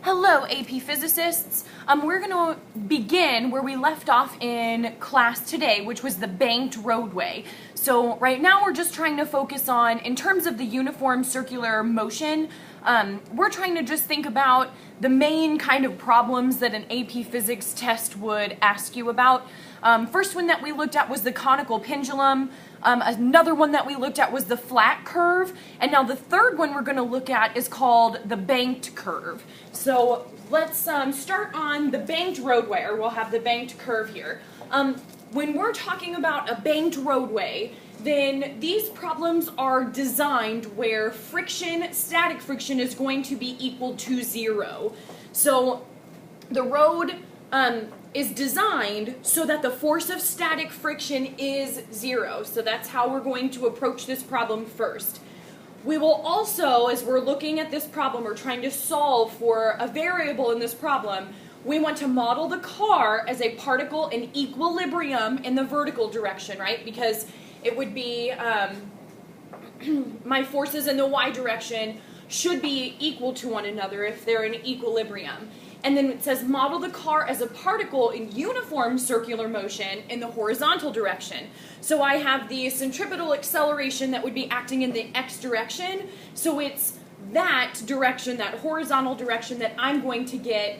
Hello, AP physicists. We're going to begin where we left off in class today, which was the banked roadway. So right now we're just trying to focus on, in terms of the uniform circular motion, we're trying to just think about the main kind of problems that an AP physics test would ask you about. First one that we looked at was the conical pendulum. Another one that we looked at was the flat curve, and now the third one we're going to look at is called the banked curve. So let's start on the banked roadway, or we'll have the banked curve here. When we're talking about a banked roadway, then these problems are designed where friction, static friction, is going to be equal to 0. So the road is designed so that the force of static friction is 0. So that's how we're going to approach this problem first. We will also, as we're looking at this problem, or trying to solve for a variable in this problem, we want to model the car as a particle in equilibrium in the vertical direction, right? Because it would be, my forces in the y direction should be equal to one another if they're in equilibrium. And then it says model the car as a particle in uniform circular motion in the horizontal direction. So I have the centripetal acceleration that would be acting in the x direction. So it's that direction, that horizontal direction, that I'm going to get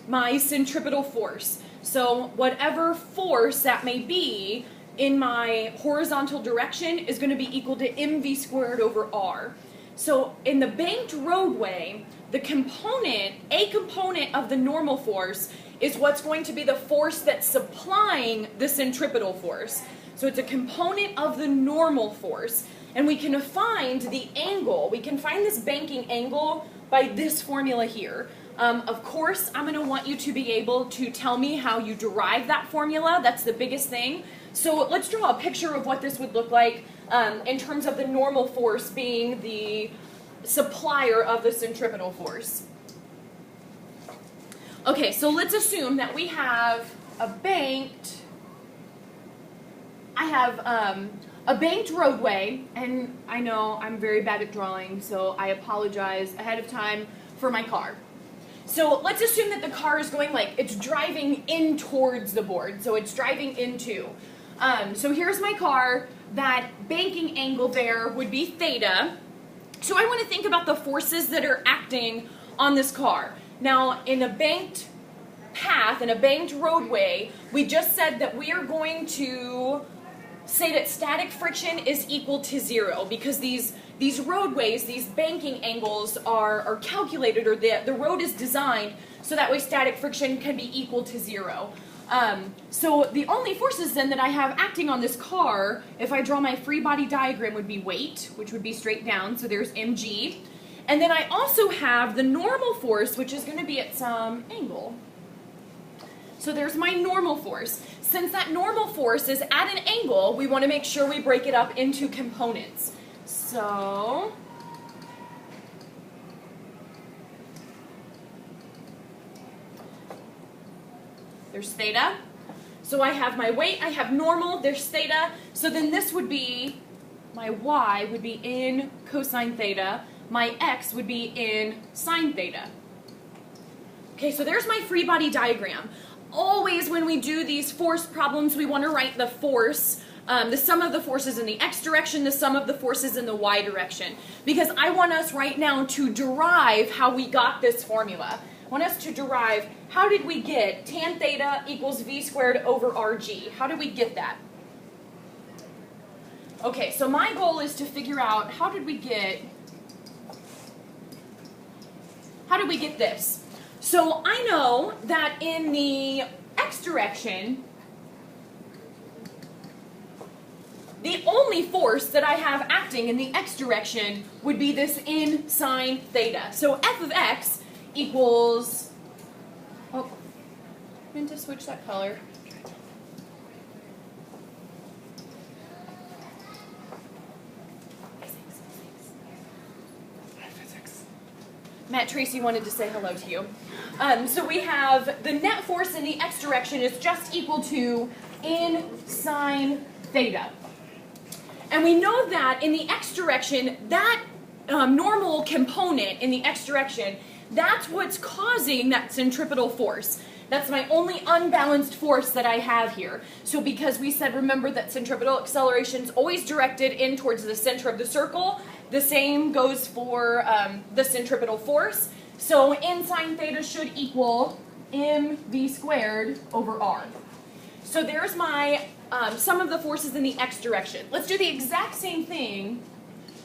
my centripetal force. So whatever force that may be in my horizontal direction is going to be equal to mv squared over r. So in the banked roadway, a component of the normal force is what's going to be the force that's supplying the centripetal force. So it's a component of the normal force. And we can find the angle, we can find this banking angle by this formula here. Of course, I'm going to want you to be able to tell me how you derive that formula. That's the biggest thing. So let's draw a picture of what this would look like in terms of the normal force being the supplier of the centripetal force. Okay, so let's assume that we have a banked roadway, and I know I'm very bad at drawing, so I apologize ahead of time for my car. So let's assume that the car is going it's driving in towards the board, so it's driving into. So here's my car. That banking angle there would be theta. So I want to think about the forces that are acting on this car. Now, in a banked path, in a banked roadway, we just said that we are going to say that static friction is equal to 0 because these roadways, these banking angles are calculated, or the road is designed so that way static friction can be equal to 0. So the only forces then that I have acting on this car, if I draw my free body diagram, would be weight, which would be straight down, so there's mg. And then I also have the normal force, which is going to be at some angle. So there's my normal force. Since that normal force is at an angle, we want to make sure we break it up into components. So there's theta. So I have my weight, I have normal, there's theta. So then this would be, my y would be in cosine theta, my x would be in sine theta. Okay, so there's my free body diagram. Always when we do these force problems, we want to write the force, the sum of the forces in the x direction, the sum of the forces in the y direction. Because I want us right now to derive how we got this formula. I want us to derive, how did we get tan theta equals v squared over rg? How did we get that? Okay, so my goal is to figure out how did we get this? So I know that in the x direction, the only force that I have acting in the x direction would be this in sine theta. So f of x equals, oh, I meant to switch that color. Matt Tracy wanted to say hello to you. So we have the net force in the x direction is just equal to in sine theta. And we know that in the x direction, that normal component in the x direction, That's what's causing that centripetal force. That's my only unbalanced force that I have here. So because we said, remember that centripetal acceleration is always directed in towards the center of the circle, the same goes for the centripetal force. So n sine theta should equal mv squared over r. So there's my sum of the forces in the x direction. Let's do the exact same thing,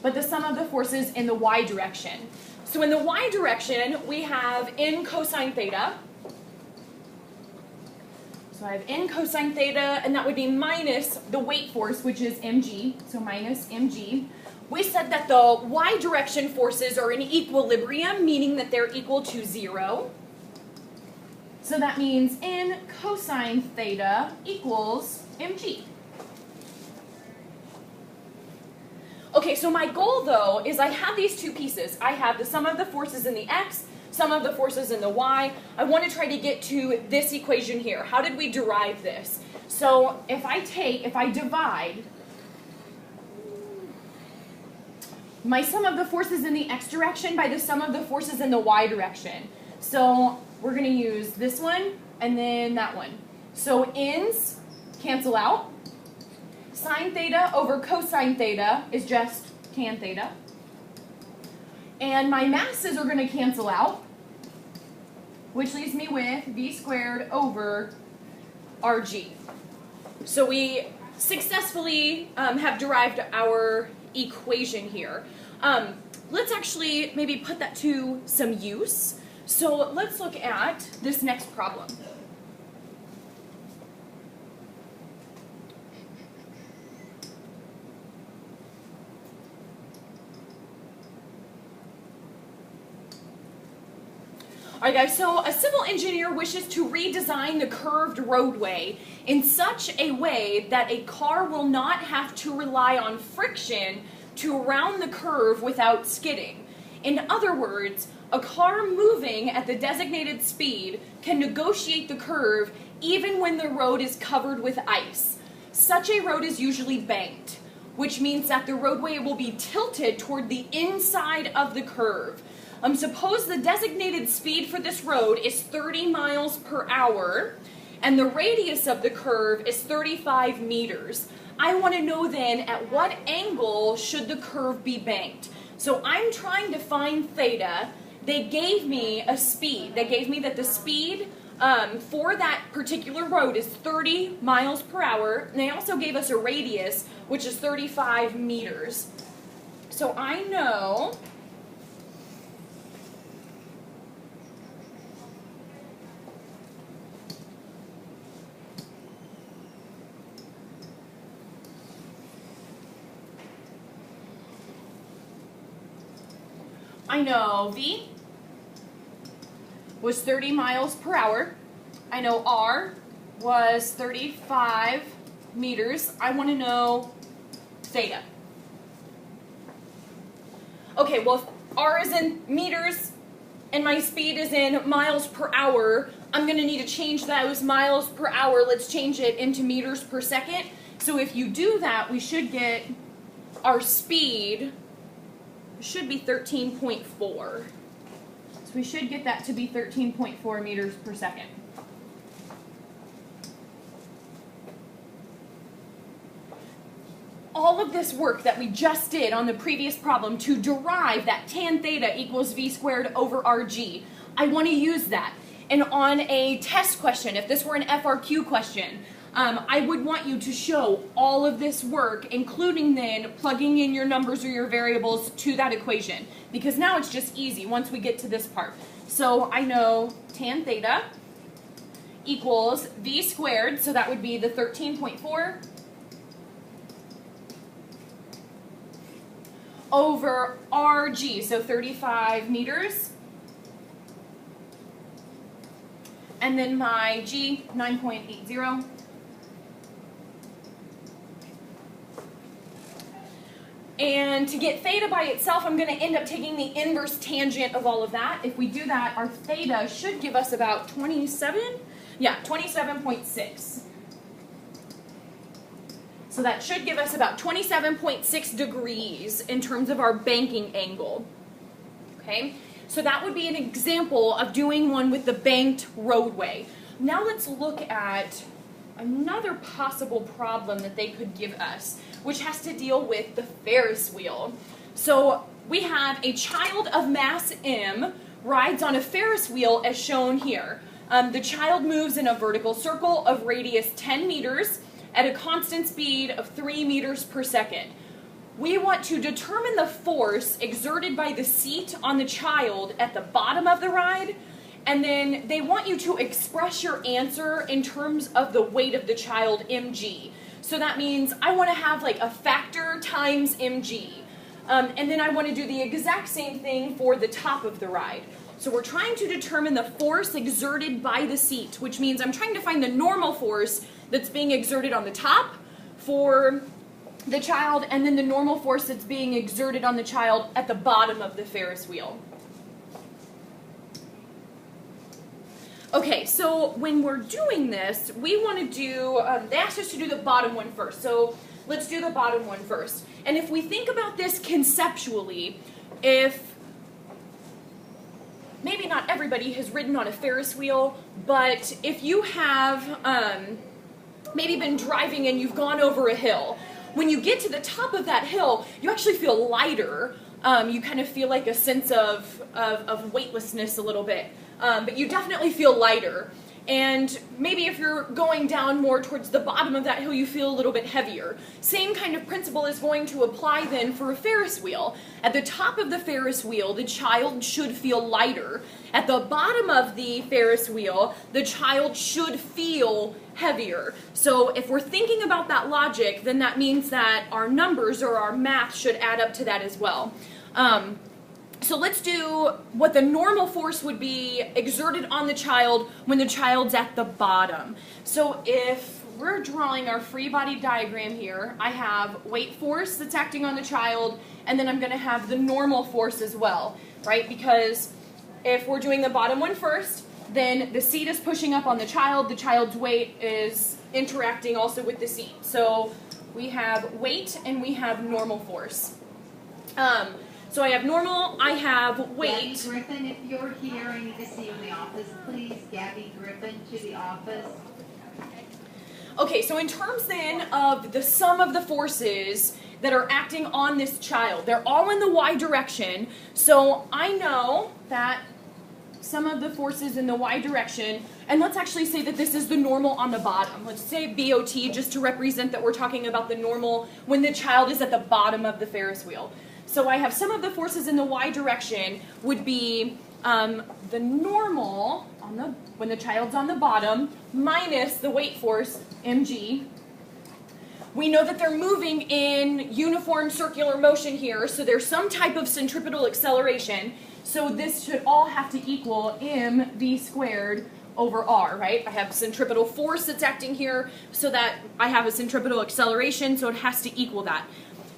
but the sum of the forces in the y direction. So in the y direction, we have n cosine theta. So I have n cosine theta, and that would be minus the weight force, which is mg, so minus mg. We said that the y direction forces are in equilibrium, meaning that they're equal to 0. So that means n cosine theta equals mg. Okay, so my goal, though, is I have these two pieces. I have the sum of the forces in the x, sum of the forces in the y. I want to try to get to this equation here. How did we derive this? So if I divide my sum of the forces in the x direction by the sum of the forces in the y direction. So we're going to use this one and then that one. So n's cancel out. Sine theta over cosine theta is just tan theta. And my masses are going to cancel out, which leaves me with v squared over rg. So we successfully have derived our equation here. Let's actually maybe put that to some use. So let's look at this next problem. Alright guys, so a civil engineer wishes to redesign the curved roadway in such a way that a car will not have to rely on friction to round the curve without skidding. In other words, a car moving at the designated speed can negotiate the curve even when the road is covered with ice. Such a road is usually banked, which means that the roadway will be tilted toward the inside of the curve. Suppose the designated speed for this road is 30 miles per hour, and the radius of the curve is 35 meters. I want to know then at what angle should the curve be banked. So I'm trying to find theta. They gave me a speed. They gave me that the speed for that particular road is 30 miles per hour, and they also gave us a radius, which is 35 meters. So I know V was 30 miles per hour. I know R was 35 meters. I want to know theta. Okay, well, if R is in meters and my speed is in miles per hour, I'm going to need to change those miles per hour. Let's change it into meters per second. So if you do that, we should get our speed should be 13.4. So we should get that to be 13.4 meters per second. All of this work that we just did on the previous problem to derive that tan theta equals v squared over rg, I want to use that. And on a test question, if this were an FRQ question, I would want you to show all of this work, including then plugging in your numbers or your variables to that equation. Because now it's just easy once we get to this part. So I know tan theta equals v squared, so that would be the 13.4 over rg, so 35 meters. And then my g, 9.80. And to get theta by itself, I'm going to end up taking the inverse tangent of all of that. If we do that, our theta should give us about 27.6. So that should give us about 27.6 degrees in terms of our banking angle. Okay? So that would be an example of doing one with the banked roadway. Now let's look at another possible problem that they could give us, which has to deal with the Ferris wheel. So we have a child of mass m rides on a Ferris wheel as shown here. The child moves in a vertical circle of radius 10 meters at a constant speed of 3 meters per second. We want to determine the force exerted by the seat on the child at the bottom of the ride, and then they want you to express your answer in terms of the weight of the child, mg. So that means I want to have like a factor times mg. And then I want to do the exact same thing for the top of the ride. So we're trying to determine the force exerted by the seat, which means I'm trying to find the normal force that's being exerted on the top for the child, and then the normal force that's being exerted on the child at the bottom of the Ferris wheel. Okay, so when we're doing this, we want to do, they asked us to do the bottom one first, so let's do the bottom one first. And if we think about this conceptually, if maybe not everybody has ridden on a Ferris wheel, but if you have maybe been driving and you've gone over a hill, when you get to the top of that hill, you actually feel lighter. You kind of feel like a sense of weightlessness a little bit. But you definitely feel lighter. And maybe if you're going down more towards the bottom of that hill, you feel a little bit heavier. Same kind of principle is going to apply then for a Ferris wheel. At the top of the Ferris wheel, the child should feel lighter. At the bottom of the Ferris wheel, the child should feel heavier. So if we're thinking about that logic, then that means that our numbers or our math should add up to that as well. So let's do what the normal force would be exerted on the child when the child's at the bottom. So if we're drawing our free body diagram here, I have weight force that's acting on the child, and then I'm going to have the normal force as well, right? Because if we're doing the bottom one first, then the seat is pushing up on the child's weight is interacting also with the seat. So we have weight and we have normal force. So I have normal, I have weight. Gabby Griffin, if you're here, I need to see you in the office, please. Gabby Griffin to the office. Okay, so in terms then of the sum of the forces that are acting on this child, they're all in the y direction. So I know that sum of the forces in the y direction, and let's actually say that this is the normal on the bottom. Let's say BOT just to represent that we're talking about the normal when the child is at the bottom of the Ferris wheel. So I have some of the forces in the y direction would be the normal on when the child's on the bottom minus the weight force, mg. We know that they're moving in uniform circular motion here, so there's some type of centripetal acceleration. So this should all have to equal mv squared over r, right? I have centripetal force that's acting here, so that I have a centripetal acceleration, so it has to equal that.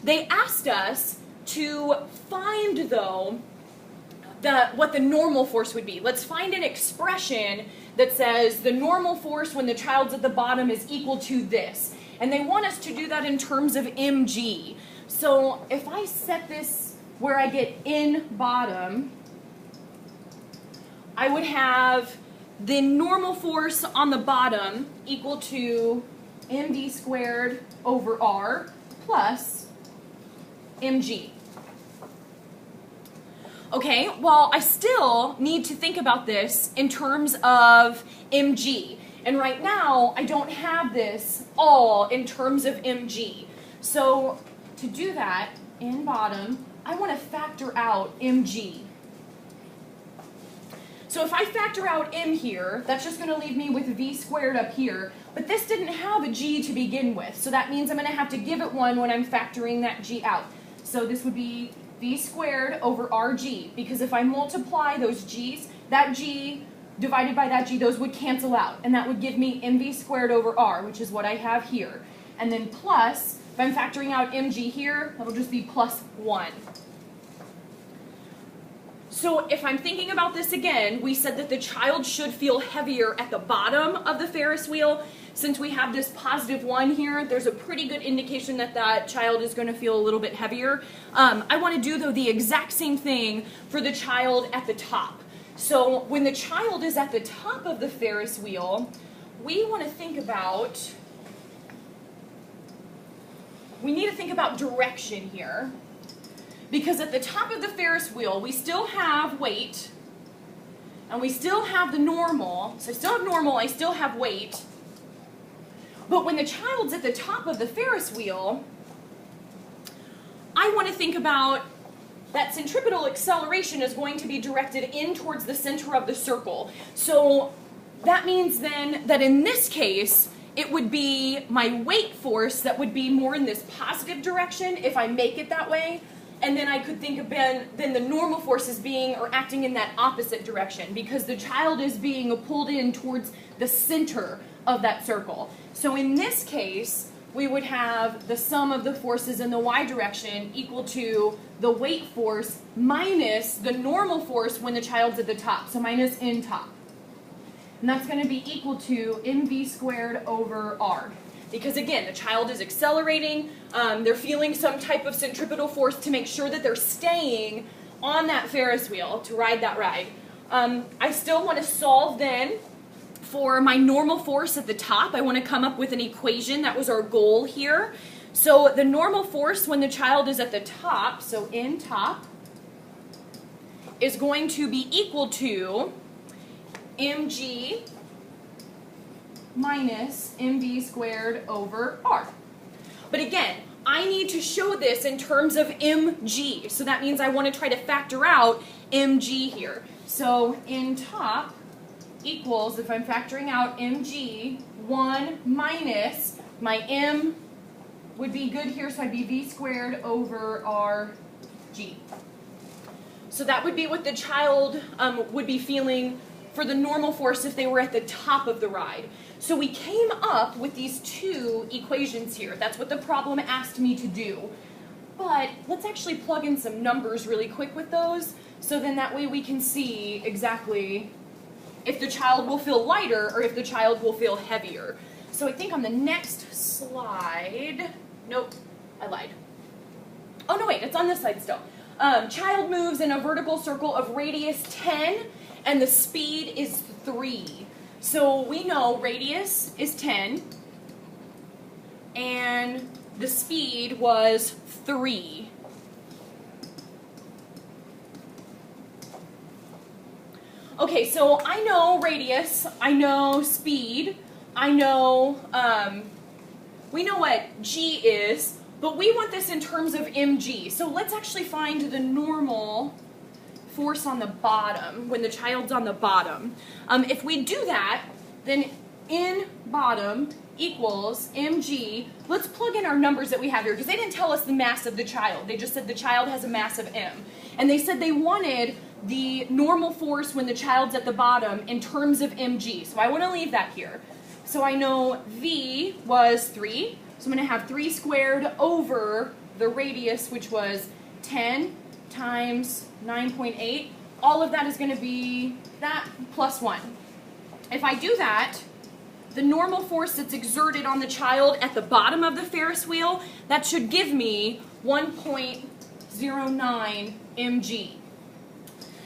They asked us to find, though, what the normal force would be. Let's find an expression that says the normal force when the child's at the bottom is equal to this. And they want us to do that in terms of mg. So if I set this where I get in bottom, I would have the normal force on the bottom equal to mv squared over r plus mg. Okay, well, I still need to think about this in terms of mg. And right now, I don't have this all in terms of mg. So to do that, in bottom, I want to factor out mg. So if I factor out m here, that's just going to leave me with v squared up here. But this didn't have a g to begin with, so that means I'm going to have to give it one when I'm factoring that g out. So this would be v squared over rg, because if I multiply those g's, that g divided by that g, those would cancel out, and that would give me mv squared over r, which is what I have here. And then plus, if I'm factoring out mg here, that'll just be plus 1. So if I'm thinking about this again, we said that the child should feel heavier at the bottom of the Ferris wheel. Since we have this +1 here, there's a pretty good indication that that child is going to feel a little bit heavier. I want to do, though, the exact same thing for the child at the top. So when the child is at the top of the Ferris wheel, we want to think about, we need to think about direction here. Because at the top of the Ferris wheel, we still have weight, and we still have the normal. So I still have normal, I still have weight. But when the child's at the top of the Ferris wheel, I want to think about that centripetal acceleration is going to be directed in towards the center of the circle. So that means then that in this case, it would be my weight force that would be more in this positive direction if I make it that way. And then I could think of then the normal forces being or acting in that opposite direction because the child is being pulled in towards the center of that circle. So in this case, we would have the sum of the forces in the y direction equal to the weight force minus the normal force when the child's at the top, so minus n top. And that's going to be equal to mv squared over r. Because again, the child is accelerating, they're feeling some type of centripetal force to make sure that they're staying on that Ferris wheel to ride that ride. I still want to solve then for my normal force at the top. I want to come up with an equation. That was our goal here. So the normal force when the child is at the top, so n top, is going to be equal to mg minus mv squared over r. But again, I need to show this in terms of mg. So that means I want to try to factor out mg here. So n top equals, if I'm factoring out mg, 1 minus my m would be good here, so I'd be v squared over rg. So that would be what the child would be feeling for the normal force if they were at the top of the ride. So we came up with these two equations here. That's what the problem asked me to do. But let's actually plug in some numbers really quick with those, so then that way we can see exactly if the child will feel lighter or if the child will feel heavier. So I think on the next slide, nope, I lied. Oh no, wait, it's on this side still. Child moves in a vertical circle of radius 10 and the speed is 3. So we know radius is 10 and the speed was 3. Okay, so I know radius, I know speed, I know, we know what g is, but we want this in terms of mg. So let's actually find the normal force on the bottom, when the child's on the bottom. If we do that, then in bottom equals mg. Let's plug in our numbers that we have here, because they didn't tell us the mass of the child. They just said the child has a mass of m. And they said they wanted the normal force when the child's at the bottom in terms of mg. So I want to leave that here. So I know v was 3. So I'm going to have 3 squared over the radius, which was 10 times 9.8. All of that is going to be that plus 1. If I do that, the normal force that's exerted on the child at the bottom of the Ferris wheel, that should give me 1.09 mg.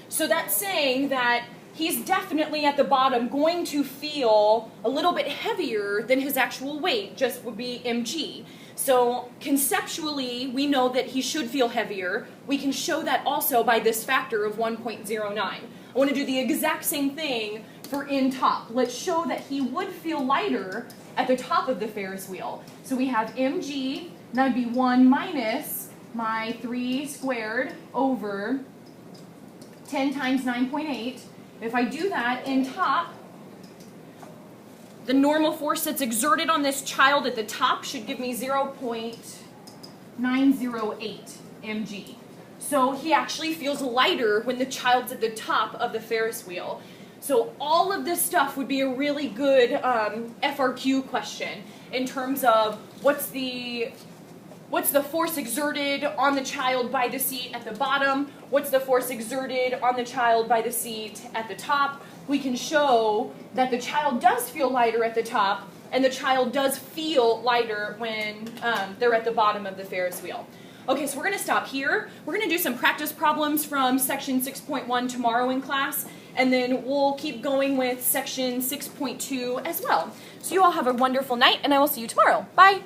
So that's saying that he's definitely at the bottom going to feel a little bit heavier than his actual weight, just would be mg. So conceptually, we know that he should feel heavier. We can show that also by this factor of 1.09. I want to do the exact same thing for in top. Let's show that he would feel lighter at the top of the Ferris wheel. So we have mg, that would be 1 minus my 3 squared over 10 times 9.8. If I do that in top, the normal force that's exerted on this child at the top should give me 0.908 mg. So he actually feels lighter when the child's at the top of the Ferris wheel. So all of this stuff would be a really good FRQ question in terms of what's the force exerted on the child by the seat at the bottom, what's the force exerted on the child by the seat at the top. We can show that the child does feel lighter at the top, and the child does feel lighter when they're at the bottom of the Ferris wheel. Okay, so we're going to stop here. We're going to do some practice problems from section 6.1 tomorrow in class, and then we'll keep going with section 6.2 as well. So you all have a wonderful night, and I will see you tomorrow. Bye!